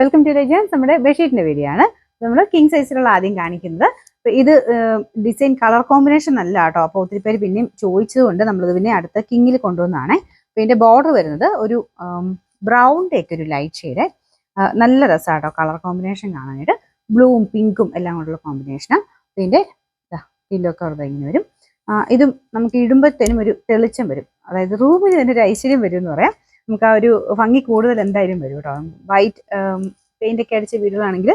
Welcome to രജൻസ്. നമ്മുടെ ബെഡ്ഷീറ്റിന്റെ video ആണ്. നമ്മൾ കിങ് സൈസിലുള്ള ആദ്യം കാണിക്കുന്നത്. അപ്പോൾ ഇത് ഡിസൈൻ കളർ കോമ്പിനേഷൻ അല്ല കേട്ടോ. അപ്പോൾ ഒത്തിരി പേര് പിന്നെയും ചോദിച്ചതുകൊണ്ട് നമ്മളിത് പിന്നെ അടുത്ത കിങ്ങിൽ കൊണ്ടുവന്നതാണ്. അപ്പോൾ ഇതിന്റെ ബോർഡർ വരുന്നത് ഒരു ബ്രൗൺ ടേക്ക് ഒരു ലൈറ്റ് ഷെയ്ഡ്. നല്ല രസമാണ് കേട്ടോ കളർ കോമ്പിനേഷൻ കാണാനായിട്ട്. ബ്ലൂവും പിങ്കും എല്ലാം കൊണ്ടുള്ള കോമ്പിനേഷനാണ്. ഇതിന്റെ പില്ലോ കവർ ഇങ്ങനെ വരും. ഇതും നമുക്ക് ഇടുമ്പോഴത്തേനും ഒരു തെളിച്ചം വരും. അതായത് റൂമിൽ തന്നെ ഒരു ഐശ്വര്യം വരും എന്ന് പറയാം. നമുക്ക് ആ ഒരു ഭംഗി കൂടുതൽ എന്തായാലും വരും കേട്ടോ. വൈറ്റ് പെയിന്റ് ഒക്കെ അടിച്ച വീടുകളാണെങ്കിൽ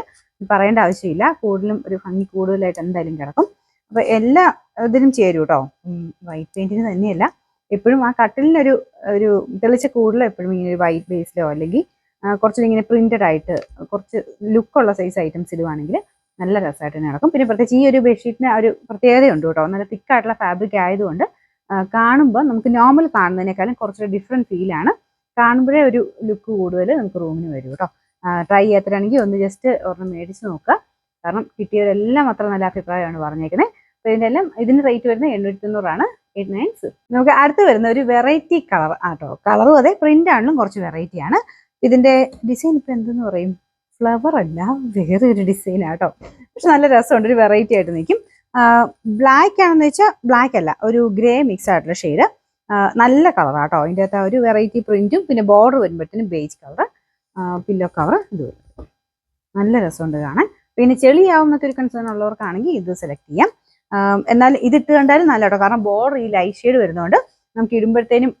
പറയേണ്ട ആവശ്യമില്ല, കൂടുതലും ഒരു ഭംഗി കൂടുതലായിട്ട് എന്തായാലും കിടക്കും. അപ്പൊ എല്ലാ ഇതിനും ചേരും കേട്ടോ. വൈറ്റ് പെയിന്റിന് തന്നെയല്ല, എപ്പോഴും ആ കട്ടിലിനൊരു ഒരു തെളിച്ച കൂടുതലോ എപ്പോഴും ഇങ്ങനെ ഒരു വൈറ്റ് ബേസിലോ അല്ലെങ്കിൽ കുറച്ചും ഇങ്ങനെ പ്രിന്റഡ് ആയിട്ട് കുറച്ച് ലുക്കുള്ള സൈസ് ഐറ്റംസ് ഇടുവാണെങ്കിൽ നല്ല രസമായിട്ട് തന്നെ നടക്കും. പിന്നെ പ്രത്യേകിച്ച് ഈ ഒരു ബെഡ്ഷീറ്റിന് ഒരു പ്രത്യേകതയുണ്ട് കേട്ടോ. നല്ല തിക്കായിട്ടുള്ള ഫാബ്രിക് ആയതുകൊണ്ട് കാണുമ്പോൾ നമുക്ക് നോർമൽ കാണുന്നതിനേക്കാളും കുറച്ചൊരു ഡിഫറെൻറ്റ് ഫീലാണ്. കാണുമ്പോഴേ ഒരു ലുക്ക് കൂടുതൽ നമുക്ക് റൂമിന് വരും കേട്ടോ. ട്രൈ ചെയ്യാത്തതാണെങ്കിൽ ഒന്ന് ജസ്റ്റ് ഒരെണ്ണം മേടിച്ച് നോക്കുക. കാരണം കിട്ടിയവരെല്ലാം അത്ര നല്ല അഭിപ്രായമാണ് പറഞ്ഞേക്കുന്നത്. അപ്പോൾ ഇതിന് റേറ്റ് വരുന്നത് 890 896. നമുക്ക് അടുത്ത് വരുന്ന ഒരു വെറൈറ്റി കളർ ആട്ടോ. കളറും അതെ, പ്രിന്റ് ആണെങ്കിലും കുറച്ച് വെറൈറ്റി ആണ്. ഇതിന്റെ ഡിസൈൻ ഇപ്പം എന്തെന്ന് പറയും, ഫ്ലവർ അല്ല, വേറെ ഒരു ഡിസൈൻ ആട്ടോ. പക്ഷെ നല്ല രസമുണ്ട്, ഒരു വെറൈറ്റി ആയിട്ട് നിൽക്കും. ബ്ലാക്ക് ആണെന്ന് വെച്ചാൽ ബ്ലാക്ക് അല്ല, ഒരു ഗ്രേ മിക്സ് ആയിട്ടുള്ള ഷെയ്ഡ്. നല്ല കളറാട്ടോ. അതിൻ്റെ അകത്ത് ഒരു വെറൈറ്റി പ്രിന്റും പിന്നെ ബോർഡർ വരുമ്പോഴത്തേനും ബേജ് കളർ, പില്ലോ കവർ ഇത് വരും. നല്ല രസമുണ്ട് കാണാൻ. പിന്നെ ചെളിയാവുന്നൊക്കെ ഒരു കൺസേൺ ഉള്ളവർക്കാണെങ്കിൽ ഇത് സെലക്ട് ചെയ്യാം. എന്നാൽ ഇതിട്ട് കണ്ടാലും നല്ല കേട്ടോ, കാരണം ബോർഡർ ഈ ലൈറ്റ് ഷെയ്ഡ് വരുന്നതുകൊണ്ട് നമുക്ക് ഇടുമ്പോഴത്തേനും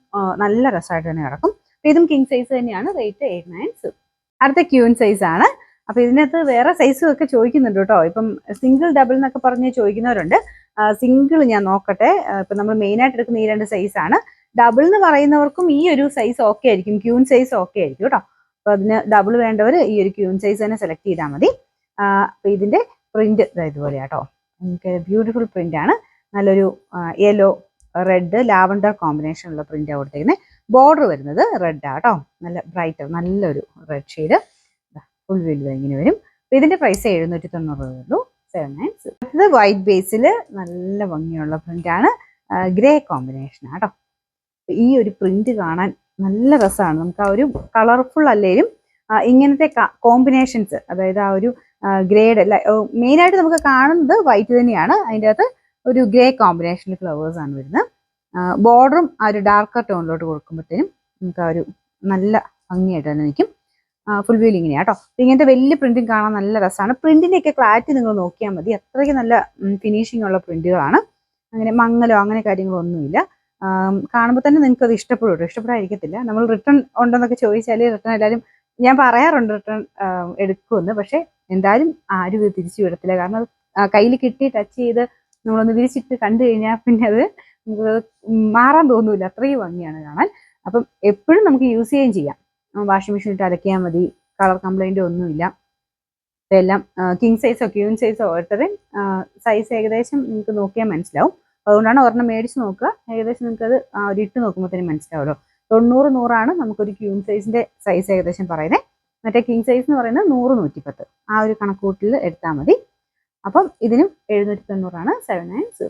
നല്ല രസമായിട്ട് തന്നെ കിടക്കും. ഇതും കിങ് സൈസ് തന്നെയാണ്. റേറ്റ് 896. അടുത്ത ക്യൂൻ സൈസ് ആണ്. അപ്പൊ ഇതിനകത്ത് വേറെ സൈസും ഒക്കെ ചോദിക്കുന്നുണ്ട് കേട്ടോ. ഇപ്പം സിംഗിൾ ഡബിൾ എന്നൊക്കെ പറഞ്ഞ് ചോദിക്കുന്നവരുണ്ട്. സിംഗിൾ ഞാൻ നോക്കട്ടെ. ഇപ്പൊ നമ്മൾ മെയിൻ ആയിട്ട് എടുക്കുന്ന ഈ 2 സൈസ് ആണ്. ഡബിൾ എന്ന് പറയുന്നവർക്കും ഈ ഒരു സൈസ് ഓക്കെ ആയിരിക്കും, ക്യൂൻ സൈസ് ഓക്കെ ആയിരിക്കും കേട്ടോ. അപ്പൊ അതിന് ഡബിൾ വേണ്ടവർ ഈ ഒരു ക്യൂൻ സൈസ് തന്നെ സെലക്ട് ചെയ്താൽ മതി. അപ്പൊ ഇതിന്റെ പ്രിന്റ് ഇതുപോലെ കേട്ടോ. നമുക്ക് ബ്യൂട്ടിഫുൾ പ്രിന്റ് ആണ്. നല്ലൊരു യെല്ലോ റെഡ് ലാവണ്ടർ കോമ്പിനേഷൻ ഉള്ള പ്രിന്റാണ് കൊടുത്തേക്കുന്നത്. ബോർഡർ വരുന്നത് റെഡ് ആട്ടോ, നല്ല ബ്രൈറ്റ് നല്ലൊരു റെഡ് ഷെയ്ഡ്. ഫുൾ വലുത് ഇങ്ങനെ വരും. അപ്പൊ ഇതിന്റെ പ്രൈസ് 790 ഉള്ളൂ. 796. ഇത് വൈറ്റ് ബേസിൽ നല്ല ഭംഗിയുള്ള പ്രിന്റ് ആണ്. ഗ്രേ കോമ്പിനേഷൻ ആട്ടോ. ഈ ഒരു പ്രിന്റ് കാണാൻ നല്ല രസമാണ്. നമുക്ക് ആ ഒരു കളർഫുൾ അല്ലേലും ഇങ്ങനത്തെ കോമ്പിനേഷൻസ്, അതായത് ആ ഒരു ഗ്രേഡ് മെയിനായിട്ട് നമുക്ക് കാണുന്നത് വൈറ്റ് തന്നെയാണ്. അതിൻ്റെ അകത്ത് ഒരു ഗ്രേ കോമ്പിനേഷനിൽ ഫ്ലവേഴ്സ് ആണ് വരുന്നത്. ബോർഡറും ആ ഒരു ഡാർക്കർ ടോണിലോട്ട് കൊടുക്കുമ്പോഴത്തേനും നമുക്ക് ആ ഒരു നല്ല ഭംഗിയായിട്ട് തന്നെ നിൽക്കും. ഫുൾ വ്യൂ ഇങ്ങനെയാണ് കേട്ടോ. ഇങ്ങനത്തെ വലിയ പ്രിന്റിങ് കാണാൻ നല്ല രസമാണ്. പ്രിന്റിൻ്റെയൊക്കെ ക്ലാരിറ്റി നിങ്ങൾ നോക്കിയാൽ മതി, അത്രയ്ക്ക് നല്ല ഫിനിഷിംഗ് ഉള്ള പ്രിന്റുകളാണ്. അങ്ങനെ മങ്ങലോ അങ്ങനെ കാര്യങ്ങളൊന്നുമില്ല. കാണുമ്പോൾ തന്നെ നിങ്ങൾക്ക് അത് ഇഷ്ടപ്പെടും. ഇഷ്ടപ്പെടാതിരിക്കത്തില്ല. നമ്മൾ റിട്ടേൺ ഉണ്ടെന്നൊക്കെ ചോദിച്ചാൽ റിട്ടേൺ എല്ലാവരും ഞാൻ പറയാറുണ്ട് റിട്ടേൺ എടുക്കുമെന്ന്. പക്ഷെ എന്തായാലും ആരും ഇത് തിരിച്ചു വിടത്തില്ല. കാരണം അത് കയ്യിൽ കിട്ടി ടച്ച് ചെയ്ത് നമ്മളൊന്ന് വിരിച്ചിട്ട് കണ്ടു കഴിഞ്ഞാൽ പിന്നെ അത് നമുക്ക് മാറാൻ തോന്നൂല, അത്രയും ഭംഗിയാണ് കാണാൻ. അപ്പം എപ്പോഴും നമുക്ക് യൂസ് ചെയ്യുകയും ചെയ്യാം. വാഷിംഗ് മെഷീനിട്ട് അലക്കിയാൽ മതി, കളർ കംപ്ലൈൻറ്റ് ഒന്നുമില്ല. ഇതെല്ലാം കിങ് സൈസോ ക്യൂൻ സൈസോ ഓരോരുത്തരും സൈസ് ഏകദേശം നിങ്ങൾക്ക് നോക്കിയാൽ മനസ്സിലാവും. അതുകൊണ്ടാണ് ഒരെണ്ണം മേടിച്ച് നോക്കുക. ഏകദേശം നിങ്ങൾക്കത് ഒരു ഇട്ട് നോക്കുമ്പോഴത്തേനും മനസ്സിലാവുമല്ലോ. 90 100 നമുക്കൊരു ക്യൂൻ സൈസിന്റെ സൈസ് ഏകദേശം പറയുന്നത്. മറ്റേ കിങ് സൈസ് എന്ന് പറയുന്നത് 100 110 ആ ഒരു കണക്കൂട്ടിൽ എടുത്താൽ മതി. അപ്പം ഇതിനും 790 790.